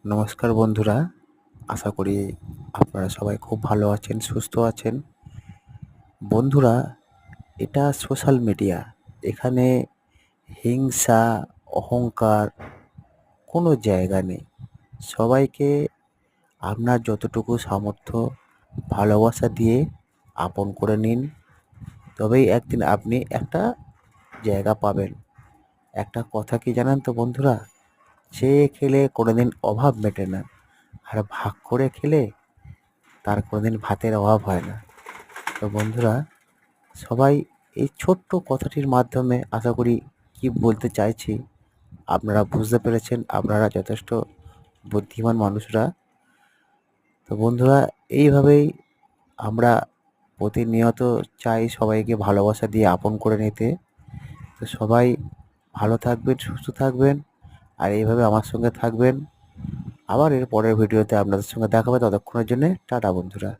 নমস্কার বন্ধুরা, আশা করি আপনারা সবাই খুব ভালো আছেন, সুস্থ আছেন। বন্ধুরা, এটা সোশ্যাল মিডিয়া। এখানে হিংসা, অহংকার কোনো জায়গা নেই। সবাইকে আপনার যতটুকু সামর্থ্য ভালোবাসা দিয়ে আপন করে নিন। তবেই একদিন আপনি একটা জায়গা পাবেন। একটা কথা কি জানেন তো বন্ধুরা? চেয়ে খেলে কোনোদিন অভাব মেটে না। আর ভাগ করে খেলে তার কোনোদিন ভাতের অভাব হয় না। তো বন্ধুরা, সবাই এই ছোট্ট কথাটির মাধ্যমে আশা করি কি বলতে চাইছি আপনারা বুঝতে পেরেছেন। আপনারা যথেষ্ট বুদ্ধিমান মানুষরা। তো বন্ধুরা, এইভাবেই আমরা প্রতিনিয়ত চাই সবাইকে ভালোবাসা দিয়ে আপন করে নিতে। তো সবাই ভালো থাকবেন, সুস্থ থাকবেন, আর এইভাবে আমার সঙ্গে থাকবেন। আবার এর পরের ভিডিওতে আপনাদের সঙ্গে দেখা হবে। ততক্ষণের জন্যে টাটা বন্ধুরা।